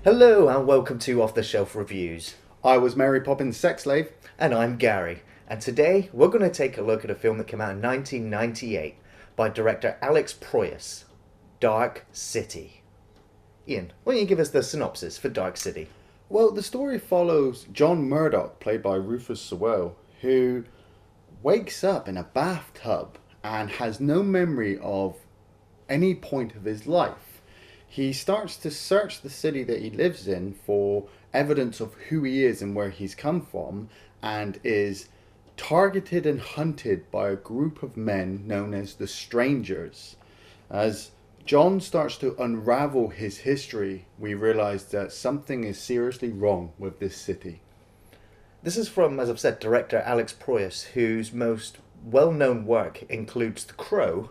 Hello and welcome to Off the Shelf Reviews. I was Mary Poppins' sex slave. And I'm Gary. And today we're going to take a look at a film that came out in 1998 by director Alex Proyas, Dark City. Ian, why don't you give us the synopsis for Dark City? Well, the story follows John Murdoch, played by Rufus Sewell, who wakes up in a bathtub and has no memory of any point of his life. He starts to search the city that he lives in for evidence of who he is and where he's come from, and is targeted and hunted by a group of men known as the Strangers. As John starts to unravel his history, we realise that something is seriously wrong with this city. This is from, as I've said, director Alex Proyas, whose most well-known work includes The Crow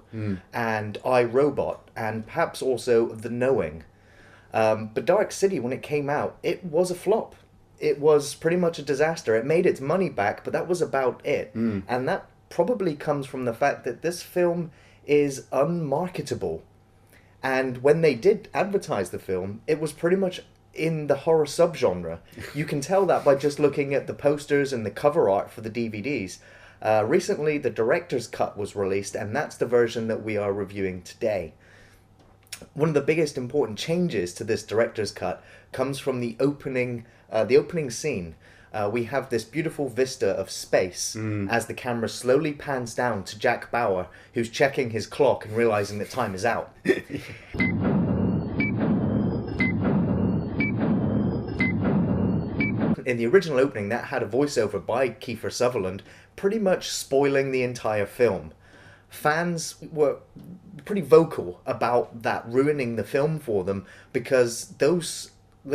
and I, Robot, and perhaps also The Knowing. But Dark City, when it came out, it was a flop. It was pretty much a disaster. It made its money back, but that was about it. And that probably comes from the fact that this film is unmarketable. And when they did advertise the film, it was pretty much in the horror subgenre. You can tell that by just looking at the posters and the cover art for the DVDs. Recently, the director's cut was released, and that's the version that we are reviewing today. One of the biggest important changes to this director's cut comes from the opening scene. We have this beautiful vista of space as the camera slowly pans down to Jack Bauer, who's checking his clock and realizing that time is out. In the original opening, that had a voiceover by Kiefer Sutherland, pretty much spoiling the entire film. Fans were pretty vocal about that ruining the film for them, because those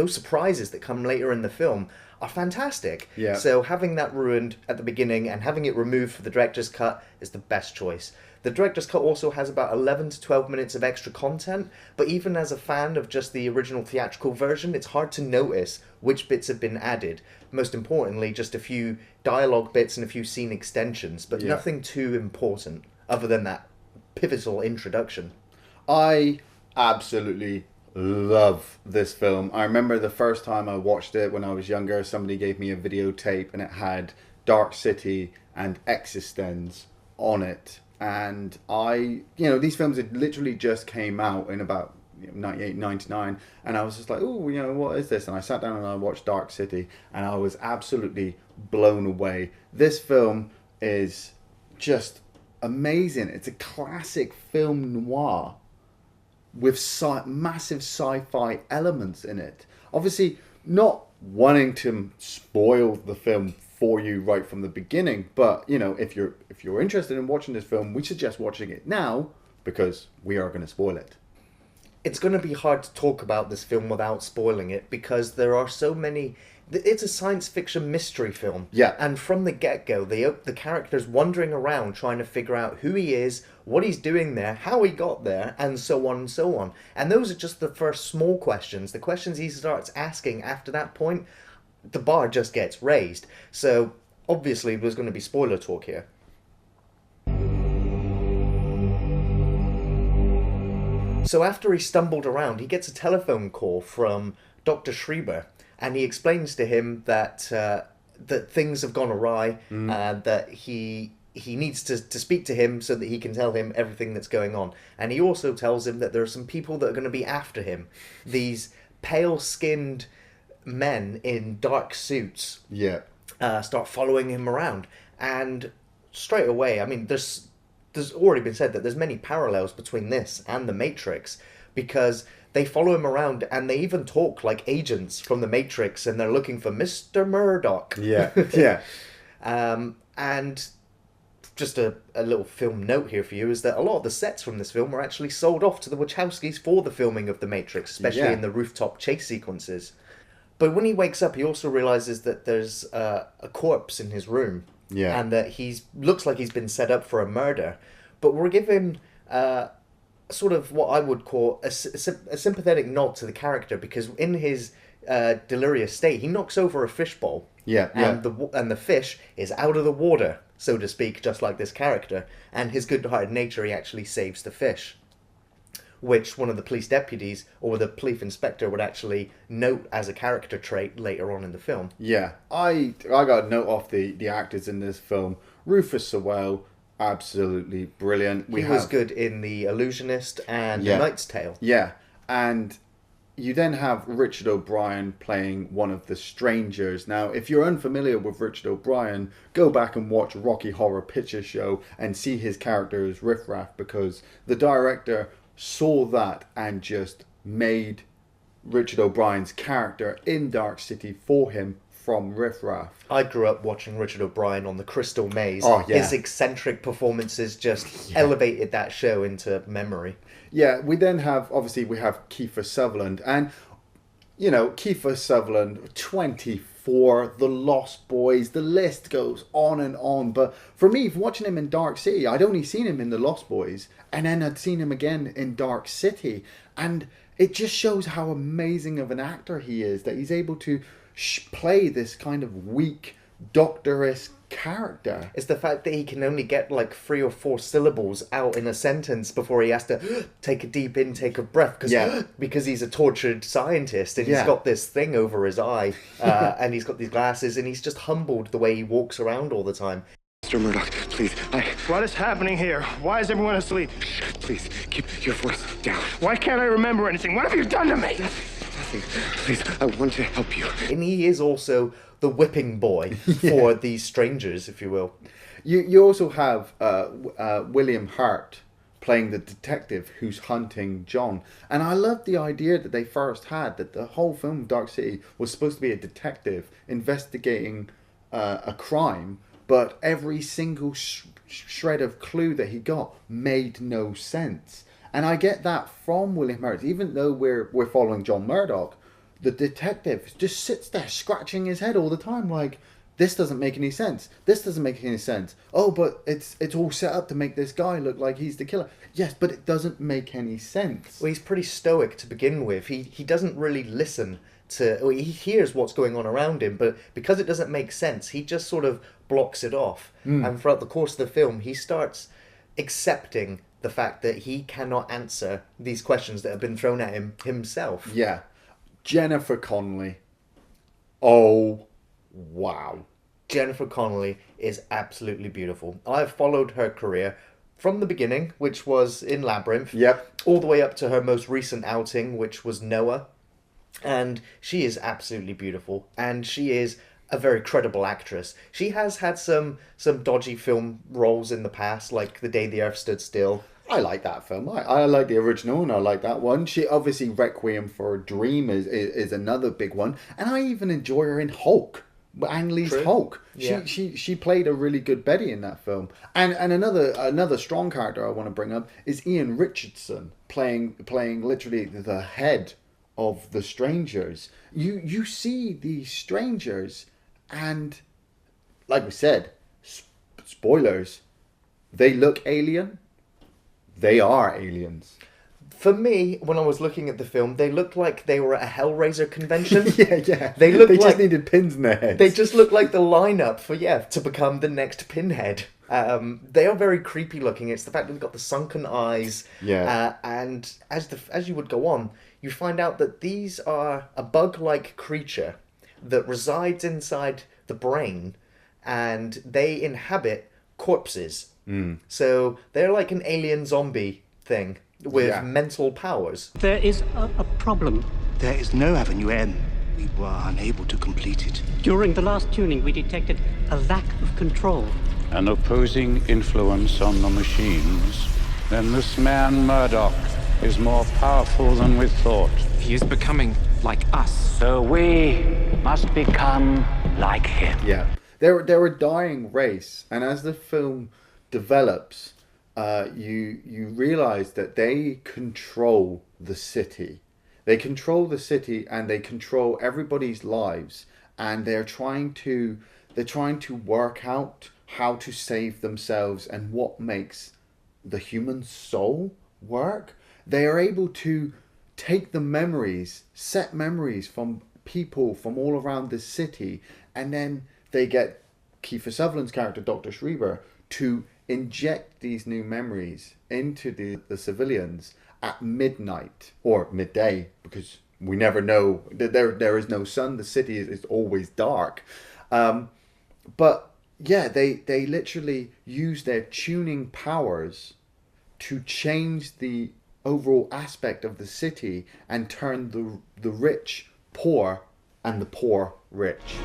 surprises that come later in the film are fantastic. Yeah. So having that ruined at the beginning and having it removed for the director's cut is the best choice. The director's cut also has about 11 to 12 minutes of extra content, but even as a fan of just the original theatrical version, it's hard to notice which bits have been added. Most importantly, just a few dialogue bits and a few scene extensions, but nothing too important other than that pivotal introduction. I absolutely love this film. I remember the first time I watched it when I was younger, somebody gave me a videotape and it had Dark City and Existenz on it. And these films had literally just came out in about 98, 99, and I was just like, oh, what is this? And I sat down and I watched Dark City, and I was absolutely blown away. This film is just amazing. It's a classic film noir with massive sci-fi elements in it. Obviously, not wanting to spoil the film for you right from the beginning, but if you're interested in watching this film, we suggest watching it now, because we are going to spoil it. It's going to be hard to talk about this film without spoiling it, because there are so many. It's a science fiction mystery film. Yeah. And from the get-go, the character's wandering around trying to figure out who he is, what he's doing there, how he got there, and so on and so on. And those are just the first small questions. The questions he starts asking after that point, the bar just gets raised. So, obviously, there's going to be spoiler talk here. So after he stumbled around, he gets a telephone call from Dr. Schreiber, and he explains to him that that things have gone awry, that he needs to speak to him so that he can tell him everything that's going on. And he also tells him that there are some people that are going to be after him. These pale-skinned men in dark suits start following him around. And straight away, I mean, there's already been said that there's many parallels between this and The Matrix, because they follow him around and they even talk like agents from The Matrix, and they're looking for Mr. Murdoch. Yeah. And just a little film note here for you is that a lot of the sets from this film were actually sold off to the Wachowskis for the filming of The Matrix, especially in the rooftop chase sequences. But when he wakes up, he also realizes that there's a corpse in his room. Yeah. And that looks like he's been set up for a murder. But we're given sort of what I would call a sympathetic nod to the character, because in his delirious state, he knocks over a fishbowl. And the fish is out of the water, so to speak, just like this character. And his good-hearted nature, he actually saves the fish. which one of the police deputies or the police inspector would actually note as a character trait later on in the film. Yeah, I got a note off the actors in this film. Rufus Sewell, absolutely brilliant. He was good in The Illusionist and Yeah. The Knight's Tale. Yeah, and you then have Richard O'Brien playing one of the strangers. Now, if you're unfamiliar with Richard O'Brien, go back and watch Rocky Horror Picture Show and see his character as Riff Raff, because the director saw that and just made Richard O'Brien's character in Dark City for him from Riff Raff. I grew up watching Richard O'Brien on The Crystal Maze. Oh, yeah. His eccentric performances just elevated that show into memory. Yeah, we then have, obviously, we have Kiefer Sutherland. And, you know, Kiefer Sutherland, 24, The Lost Boys, the list goes on and on. But for me, watching him in Dark City, I'd only seen him in The Lost Boys. And then I'd seen him again in Dark City. And it just shows how amazing of an actor he is, that he's able to play this kind of weak, doctor-esque character. It's the fact that he can only get like 3 or 4 syllables out in a sentence before he has to take a deep intake of breath because he's a tortured scientist and he's got this thing over his eye and he's got these glasses and he's just humbled the way he walks around all the time. Mr. Murdoch, please, What is happening here? Why is everyone asleep? please, keep your voice down. Why can't I remember anything? What have you done to me? Nothing. Please, I want to help you. And he is also the whipping boy for these strangers, if you will. You also have William Hurt playing the detective who's hunting John. And I love the idea that they first had, that the whole film of Dark City was supposed to be a detective investigating a crime, but every single shred of clue that he got made no sense. And I get that from William Hurt. Even though we're following John Murdoch, the detective just sits there scratching his head all the time, like, this doesn't make any sense. This doesn't make any sense. Oh, but it's all set up to make this guy look like he's the killer. Yes, but it doesn't make any sense. Well, he's pretty stoic to begin with. He doesn't really listen to... Well, he hears what's going on around him, but because it doesn't make sense, he just sort of blocks it off. And throughout the course of the film, he starts accepting the fact that he cannot answer these questions that have been thrown at him himself. Yeah. Jennifer Connelly. Oh, wow. Jennifer Connelly is absolutely beautiful. I've followed her career from the beginning, which was in Labyrinth, Yep. all the way up to her most recent outing, which was Noah. And she is absolutely beautiful. And she is a very credible actress. She has had some dodgy film roles in the past, like The Day the Earth Stood Still. I like that film. I like the original and I like that one. She obviously, Requiem for a Dream is another big one. And I even enjoy her in Hulk. Ang Lee's True. Hulk. Yeah. She played a really good Betty in that film. And another strong character I want to bring up is Ian Richardson playing literally the head of the strangers. You see these strangers and, like we said, spoilers, they look alien. They are aliens. For me, when I was looking at the film, they looked like they were at a Hellraiser convention. Yeah. They look They like just needed pins in their heads. they just look like the lineup for to become the next Pinhead. They are very creepy looking. It's the fact that they've got the sunken eyes. Yeah. And as you would go on, you find out that these are a bug-like creature that resides inside the brain, and they inhabit corpses. So they're like an alien zombie thing with mental powers. There is a problem. There is no Avenue M. We were unable to complete it. During the last tuning, we detected a lack of control. An opposing influence on the machines, then this man Murdoch is more powerful than we thought. He is becoming like us. So we must become like him. Yeah. They're a dying race, and as the film develops, you realize that they control the city. They control the city and they control everybody's lives, and they're trying to work out how to save themselves and what makes the human soul work. They are able to take the memories, set memories from people from all around the city, and then they get Kiefer Sutherland's character, Dr. Schreiber, to inject these new memories into the civilians, at midnight or midday, because we never know. There is no sun. The city is always dark. But yeah, they literally use their tuning powers to change the overall aspect of the city and turn the rich poor and the poor rich.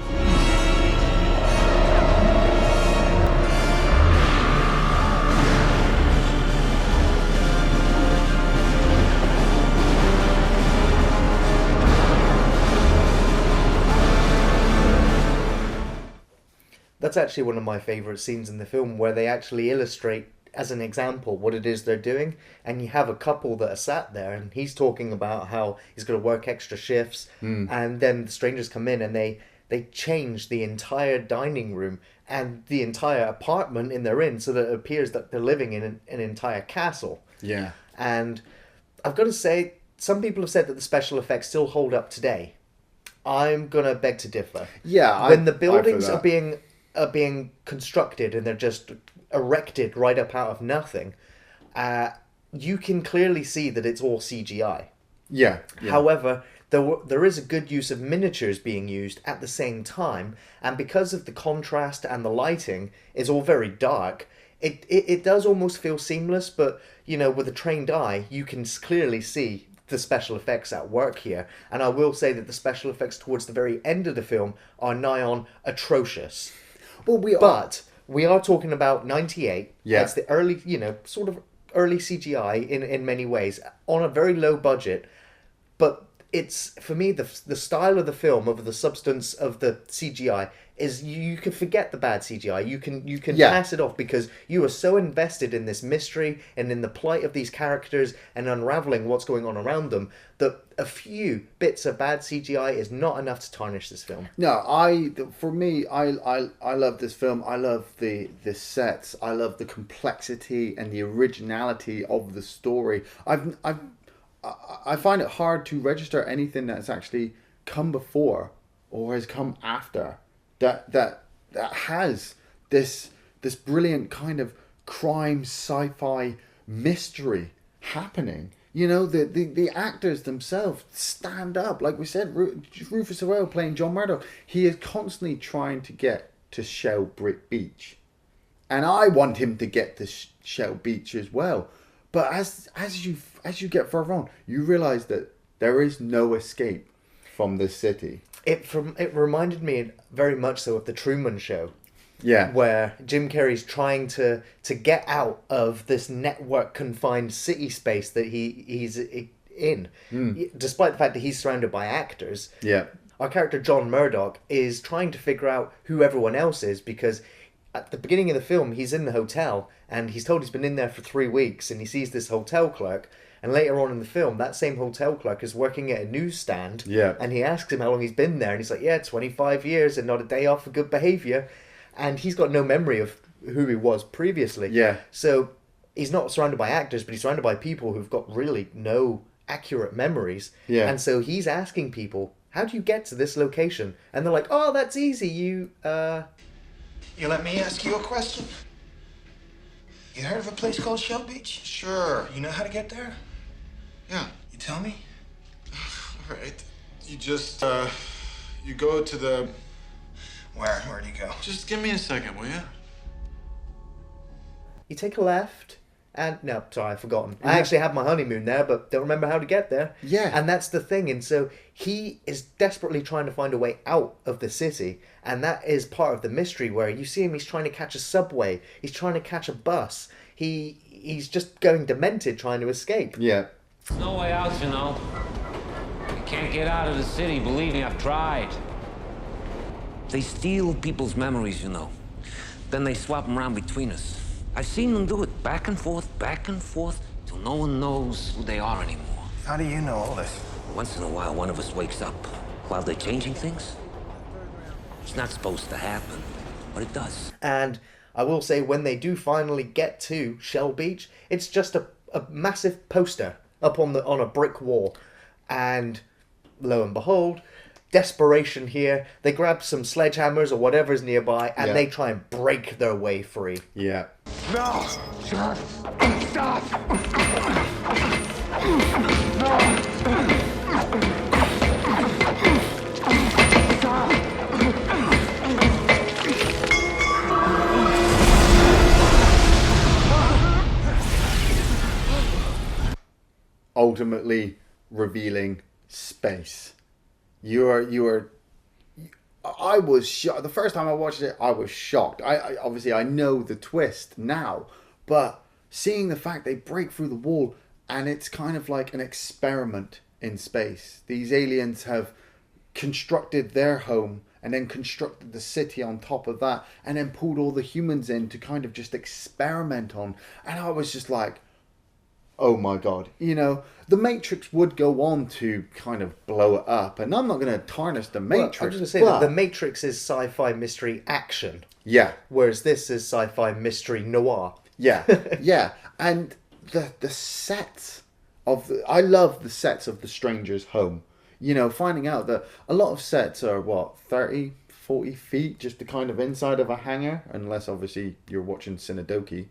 That's actually one of my favourite scenes in the film, where they actually illustrate, as an example, what it is they're doing. And you have a couple that are sat there, and he's talking about how he's going to work extra shifts. And then the strangers come in, and they change the entire dining room and the entire apartment they're in, so that it appears that they're living in an entire castle. Yeah. And I've got to say, some people have said that the special effects still hold up today. I'm going to beg to differ. Yeah. When the buildings are being constructed and they're just erected right up out of nothing, you can clearly see that it's all CGI. Yeah. However, there is a good use of miniatures being used at the same time, and because of the contrast and the lighting is all very dark, it does almost feel seamless, but with a trained eye you can clearly see the special effects at work here. And I will say that the special effects towards the very end of the film are nigh on atrocious. Well, we are talking about 98. Yeah. It's the early, sort of early CGI in many ways, on a very low budget. But it's, for me, the style of the film over the substance of the CGI is, you can forget the bad CGI. You can pass it off, because you are so invested in this mystery and in the plight of these characters and unraveling what's going on around them, that a few bits of bad CGI is not enough to tarnish this film. No, for me, I love this film. I love the sets. I love the complexity and the originality of the story. I find it hard to register anything that's actually come before or has come after that has this brilliant kind of crime sci-fi mystery happening. The actors themselves stand up. Like we said, Rufus Sewell playing John Murdoch, he is constantly trying to get to Shell Brick Beach, and I want him to get to Shell Beach as well. But as you get further on, you realise that there is no escape from this city. It reminded me very much so of The Truman Show. Yeah. Where Jim Carrey's trying to get out of this network confined city space that he's in. Despite the fact that he's surrounded by actors. Yeah. Our character John Murdoch is trying to figure out who everyone else is, because at the beginning of the film he's in the hotel and he's told he's been in there for 3 weeks, and he sees this hotel clerk. And later on in the film, that same hotel clerk is working at a newsstand. Yeah. And he asks him how long he's been there. And he's like, 25 years and not a day off for good behaviour. And he's got no memory of who he was previously. Yeah. So he's not surrounded by actors, but he's surrounded by people who've got really no accurate memories. Yeah. And so he's asking people, how do you get to this location? And they're like, oh, that's easy. You let me ask you a question? You heard of a place called Shell Beach? Sure. You know how to get there? Yeah. You tell me? All right. You just, you go to the... Where do you go? Just give me a second, will you? You take a left, and... No, sorry, I've forgotten. I actually had my honeymoon there, but don't remember how to get there. Yeah. And that's the thing. And so he is desperately trying to find a way out of the city, and that is part of the mystery, where you see him, he's trying to catch a subway, he's trying to catch a bus, he's just going demented trying to escape. Yeah. There's no way out, You can't get out of the city, believe me, I've tried. They steal people's memories, Then they swap them around between us. I've seen them do it back and forth, till no one knows who they are anymore. How do you know all this? Once in a while, one of us wakes up while they're changing things. It's not supposed to happen, but it does. And I will say, when they do finally get to Shell Beach, it's just a massive poster up on a brick wall. And lo and behold, desperation here. They grab some sledgehammers or whatever's nearby, and they try and break their way free. Yeah. No! Stop! Ultimately revealing space. I was shocked. The first time I watched it, I was shocked. I obviously I know the twist now, but seeing the fact they break through the wall and it's kind of like an experiment in space. These aliens have constructed their home and then constructed the city on top of that and then pulled all the humans in to kind of just experiment on. And I was just like, oh my God, you know, the Matrix would go on to kind of blow it up. And I'm not going to tarnish the Matrix. Well, I was going to say that the Matrix is sci-fi mystery action. Yeah. Whereas this is sci-fi mystery noir. Yeah, yeah. And the sets I love the sets of the stranger's home. You know, finding out that a lot of sets are, 30, 40 feet, just the kind of inside of a hangar, unless obviously you're watching Sinadoki.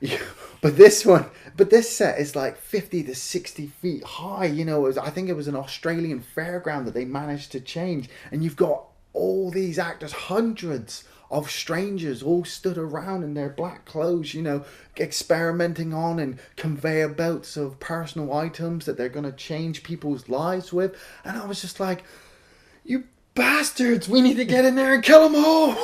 Yeah, but this set is like 50 to 60 feet high. You know, I think it was an Australian fairground that they managed to change. And you've got all these actors, hundreds of strangers all stood around in their black clothes, you know, experimenting on and conveyor belts of personal items that they're going to change people's lives with. And I was just like, you bastards, we need to get in there and kill them all.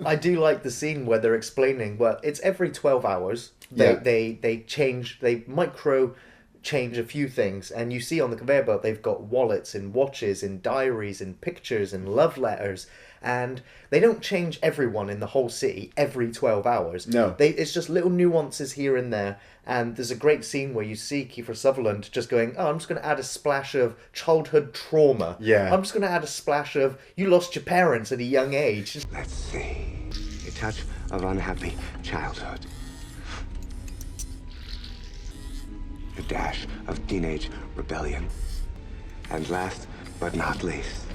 I do like the scene where they're explaining, well, it's every 12 hours. They change, they micro change a few things, and you see on the conveyor belt they've got wallets and watches and diaries and pictures and love letters, and they don't change everyone in the whole city every 12 hours. No. It's just little nuances here and there, and there's a great scene where you see Kiefer Sutherland just going, oh, I'm just going to add a splash of childhood trauma. Yeah. I'm just going to add a splash of, you lost your parents at a young age. Let's see. A touch of unhappy childhood. A dash of teenage rebellion. And last but not least,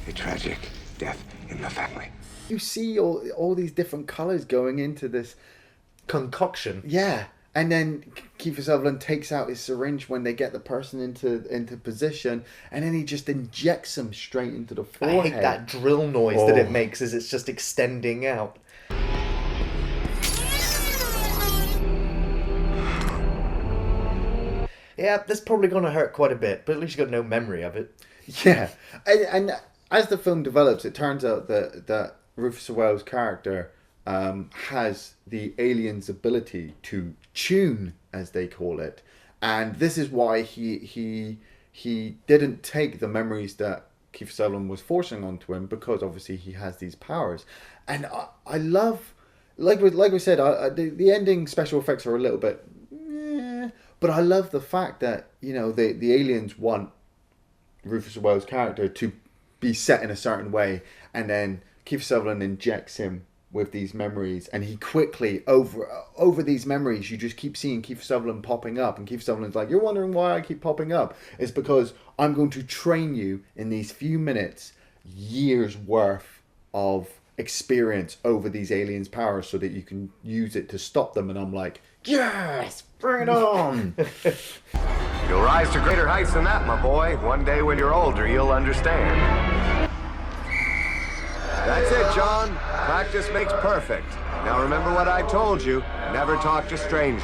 a tragic death in the family. You see all these different colours going into this concoction. Yeah. And then Kiefer Sutherland takes out his syringe when they get the person into position, and then he just injects them straight into the forehead. I hate that drill noise that it makes as it's just extending out. Yeah, that's probably going to hurt quite a bit, but at least you got no memory of it. Yeah. And as the film develops, it turns out that Rufus Sewell's character has the alien's ability to tune, as they call it. And this is why he didn't take the memories that Kiefer Sutherland was forcing onto him, because obviously he has these powers. And I love, like we said, the ending special effects are a little bit... But I love the fact that, you know, the aliens want Rufus Sewell's character to be set in a certain way, and then Kiefer Sutherland injects him with these memories, and he quickly, over these memories, you just keep seeing Kiefer Sutherland popping up, and Kiefer Sutherland's like, you're wondering why I keep popping up? It's because I'm going to train you in these few minutes, years worth of experience over these aliens' powers so that you can use it to stop them. And I'm like, yes, bring it on. You'll rise to greater heights than that, my boy. One day when you're older, you'll understand. That's it, John. Practice makes perfect. Now remember what I told you. Never talk to strangers.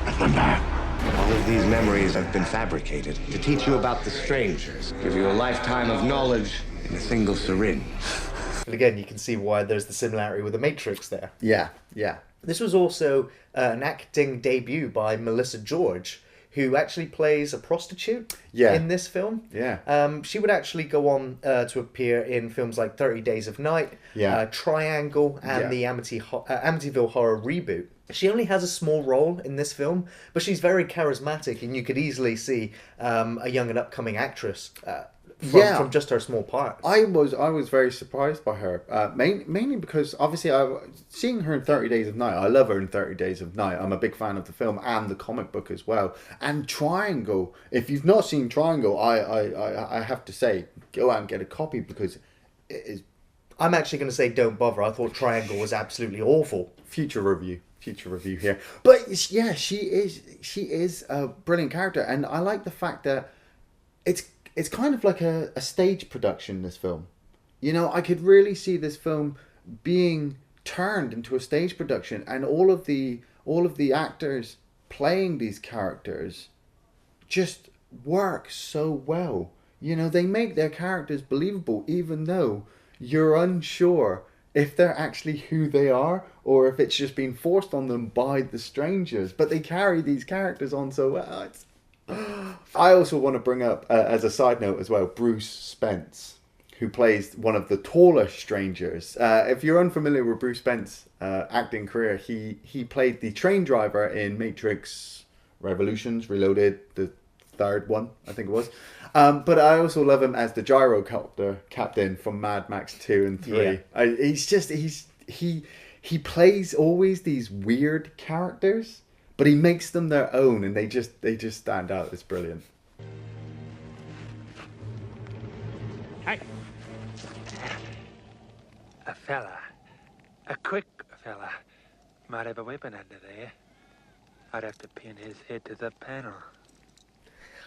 All of these memories have been fabricated to teach you about the strangers. Give you a lifetime of knowledge in a single syringe. But again, you can see why there's the similarity with the Matrix there. Yeah, yeah. This was also an acting debut by Melissa George, who actually plays a prostitute in this film. Yeah. She would actually go on to appear in films like 30 Days of Night, Triangle, and the Amityville Horror reboot. She only has a small role in this film, but she's very charismatic, and you could easily see a young and upcoming actress from just her small part. I was very surprised by her, mainly because obviously seeing her in 30 Days of Night, I love her in 30 Days of Night. I'm a big fan of the film and the comic book as well. And Triangle, if you've not seen Triangle, I have to say, go out and get a copy, because it is I'm actually going to say don't bother. I thought Triangle was absolutely awful. Future review here. But yeah, she is a brilliant character, and I like the fact that it's kind of like a stage production, this film. You know, I could really see this film being turned into a stage production, and all of the actors playing these characters just work so well. You know, they make their characters believable, even though you're unsure if they're actually who they are or if it's just been forced on them by the strangers. But they carry these characters on so well. I also want to bring up, as a side note as well, Bruce Spence, who plays one of the taller strangers. If you're unfamiliar with Bruce Spence's acting career, he played the train driver in Matrix Revolutions Reloaded, the third one, I think it was. But I also love him as the gyrocopter captain from Mad Max 2 and 3. Yeah. He plays always these weird characters, but he makes them their own, and they just stand out. It's brilliant. Hey. A fella, a quick fella, might have a weapon under there. I'd have to pin his head to the panel.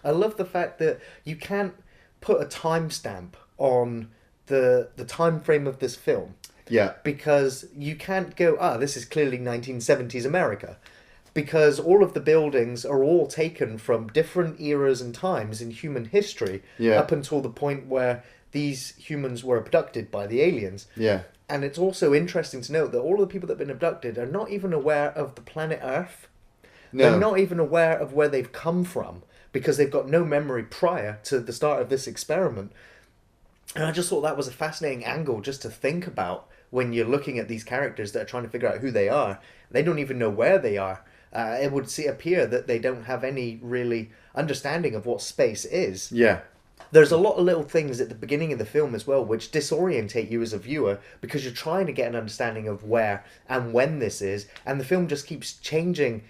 I love the fact that you can't put a timestamp on the time frame of this film. Yeah. Because you can't go, this is clearly 1970s America. Because all of the buildings are all taken from different eras and times in human history, up until the point where these humans were abducted by the aliens. Yeah. And it's also interesting to note that all of the people that have been abducted are not even aware of the planet Earth. No. They're not even aware of where they've come from, because they've got no memory prior to the start of this experiment. And I just thought that was a fascinating angle just to think about when you're looking at these characters that are trying to figure out who they are. They don't even know where they are. It would appear that they don't have any really understanding of what space is. Yeah. There's a lot of little things at the beginning of the film as well which disorientate you as a viewer, because you're trying to get an understanding of where and when this is, and the film just keeps changing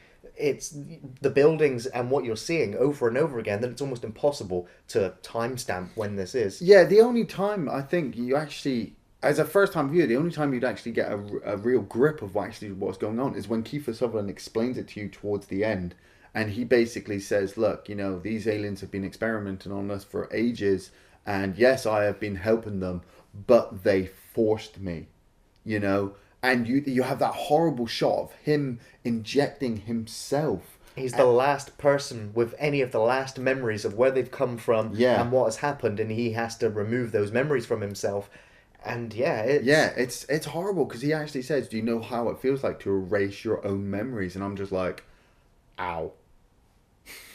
the buildings and what you're seeing over and over again, that it's almost impossible to timestamp when this is. Yeah, the only time I think you actually, as a first-time viewer, the only time you'd actually get a real grip of what's going on is when Kiefer Sutherland explains it to you towards the end. And he basically says, look, you know, these aliens have been experimenting on us for ages, and yes, I have been helping them, but they forced me, you know. And you have that horrible shot of him injecting himself. He's the last person with any of the last memories of where they've come from and what has happened, and he has to remove those memories from himself. And it's horrible, because he actually says, do you know how it feels like to erase your own memories? And I'm just like, ow.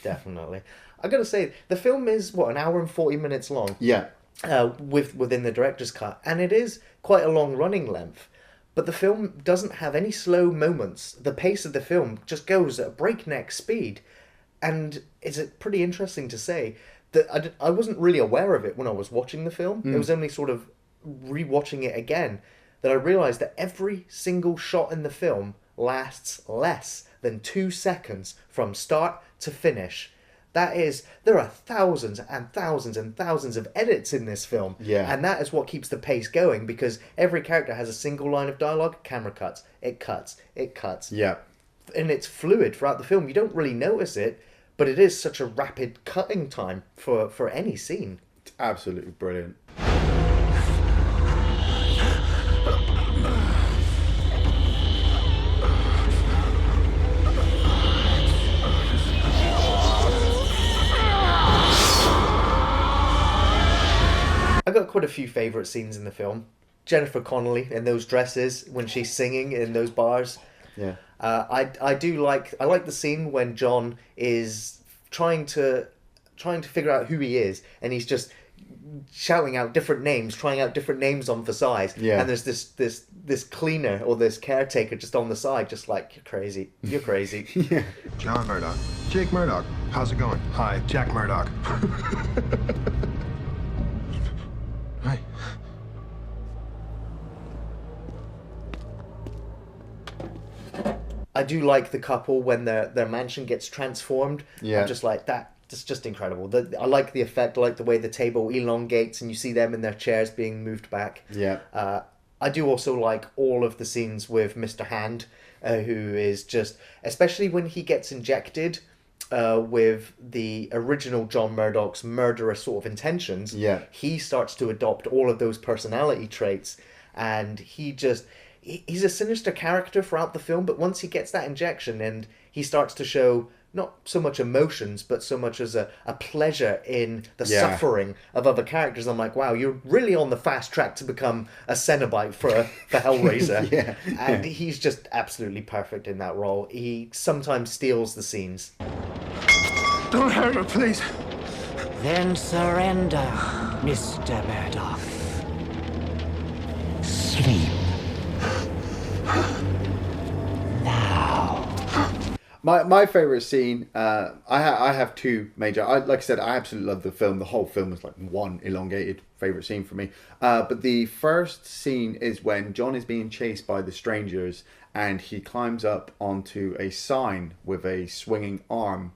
Definitely. I gotta say, the film is, an hour and 40 minutes long? Yeah. Within the director's cut. And it is quite a long running length. But the film doesn't have any slow moments. The pace of the film just goes at a breakneck speed. And it's pretty interesting to say that I wasn't really aware of it when I was watching the film. It was only sort of rewatching it again that I realised that every single shot in the film lasts less than 2 seconds from start to finish. That is, there are thousands and thousands and thousands of edits in this film. Yeah. And that is what keeps the pace going, because every character has a single line of dialogue, camera cuts, it cuts, it cuts. Yeah. And it's fluid throughout the film. You don't really notice it, but it is such a rapid cutting time for any scene. It's absolutely brilliant. I got quite a few favourite scenes in the film. Jennifer Connelly in those dresses when she's singing in those bars. Yeah. I like the scene when John is trying to figure out who he is, and he's just shouting out different names, trying out different names on the side. Yeah. And there's this cleaner or this caretaker just on the side, just like, you're crazy. You're crazy. Yeah. John Murdoch. Jake Murdoch. How's it going? Hi, Jack Murdoch. Hi. I do like the couple when their mansion gets transformed. Yeah. I'm just like, that. It's just incredible. I like the effect. I like the way the table elongates and you see them in their chairs being moved back. Yeah. I do also like all of the scenes with Mr. Hand, who is just, especially when he gets injected with the original John Murdoch's murderous sort of intentions, he starts to adopt all of those personality traits, and he's a sinister character throughout the film, but once he gets that injection and he starts to show not so much emotions, but so much as a pleasure in the suffering of other characters, I'm like, wow, you're really on the fast track to become a Cenobite for Hellraiser. And he's just absolutely perfect in that role. He sometimes steals the scenes. Don't hurt her, please. Then surrender, Mr. Murdoch. Sleep. Now. My favourite scene, I have two major. Like I said, I absolutely love the film. The whole film is like one elongated favourite scene for me. But the first scene is when John is being chased by the strangers and he climbs up onto a sign with a swinging arm.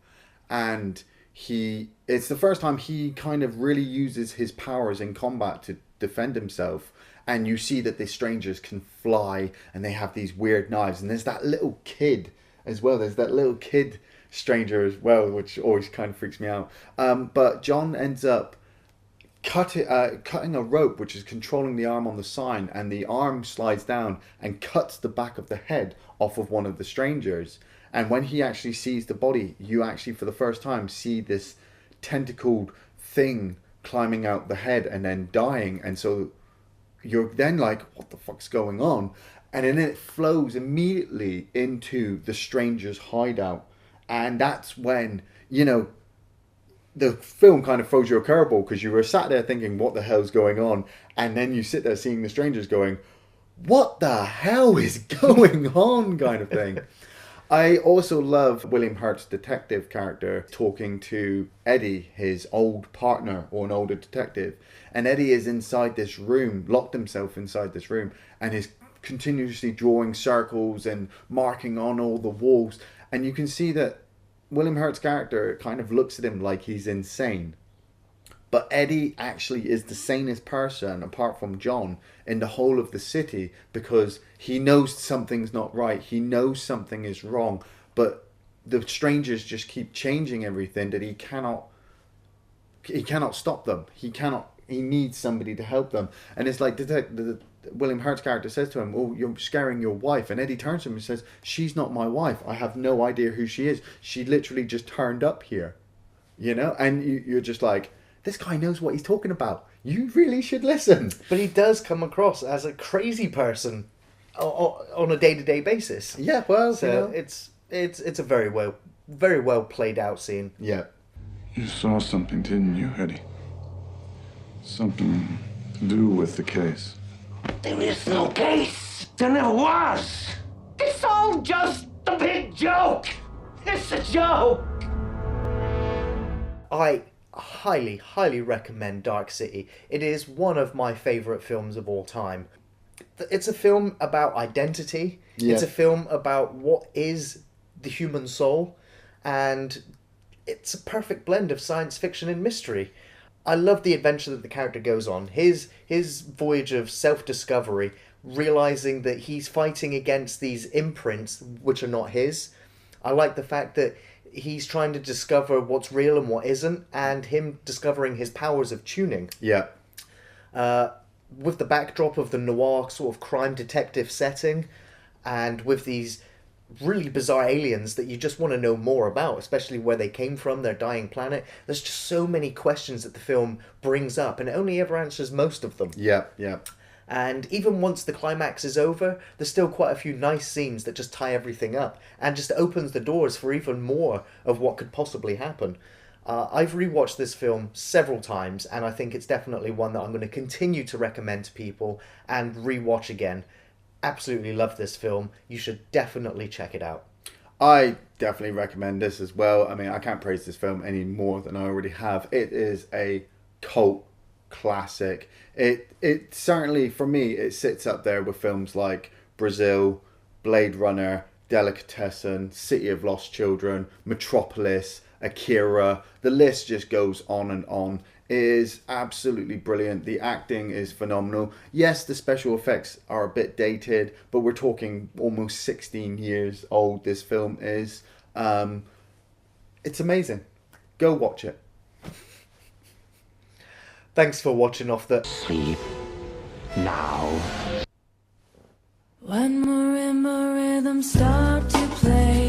And it's the first time he kind of really uses his powers in combat to defend himself. And you see that the strangers can fly and they have these weird knives. And there's that little kid as well. There's that little kid stranger as well, which always kind of freaks me out. But John ends up cutting a rope which is controlling the arm on the sign, and the arm slides down and cuts the back of the head off of one of the strangers. And when he actually sees the body, you actually for the first time see this tentacled thing climbing out the head and then dying. And so you're then like, what the fuck's going on? And then it flows immediately into the stranger's hideout. And that's when, the film kind of throws you a curveball, because you were sat there thinking, what the hell's going on? And then you sit there seeing the strangers going, what the hell is going on, kind of thing. I also love William Hurt's detective character talking to Eddie, his old partner or an older detective. And Eddie is inside this room, locked himself inside this room, and is continuously drawing circles and marking on all the walls. And you can see that William Hurt's character kind of looks at him like he's insane. But Eddie actually is the sanest person, apart from John, in the whole of the city, because he knows something's not right. He knows something is wrong. But the strangers just keep changing everything that he cannot stop them. He needs somebody to help them. And it's like William Hurt's character says to him, oh, you're scaring your wife. And Eddie turns to him and says, she's not my wife. I have no idea who she is. She literally just turned up here. And you're just like, this guy knows what he's talking about. You really should listen. But he does come across as a crazy person on a day-to-day basis. Yeah, well, so it's a very well played out scene. Yeah. You saw something, didn't you, Eddie? Something to do with the case. There is no case. There never was. It's all just a big joke. It's a joke. I highly recommend Dark City. It is one of my favourite films of all time. It's a film about identity. Yeah. It's a film about what is the human soul, and it's a perfect blend of science fiction and mystery. I love the adventure that the character goes on. His voyage of self-discovery, realising that he's fighting against these imprints which are not his. I like the fact that he's trying to discover what's real and what isn't, and him discovering his powers of tuning. Yeah. With the backdrop of the noir sort of crime detective setting, and with these really bizarre aliens that you just want to know more about, especially where they came from, their dying planet. There's just so many questions that the film brings up, and it only ever answers most of them. Yeah. And even once the climax is over, there's still quite a few nice scenes that just tie everything up and just opens the doors for even more of what could possibly happen. I've rewatched this film several times, and I think it's definitely one that I'm going to continue to recommend to people and rewatch again. Absolutely love this film. You should definitely check it out. I definitely recommend this as well. I mean, I can't praise this film any more than I already have. It is a cult classic. It certainly, for me, it sits up there with films like Brazil, Blade Runner, Delicatessen, City of Lost Children, Metropolis, Akira. The list just goes on and on. is absolutely brilliant. The acting is phenomenal. Yes, the special effects are a bit dated, but we're talking almost 16 years old this film is. It's amazing. Go watch it. Thanks for watching off the... Sleep now. When marimba rhythms start to play,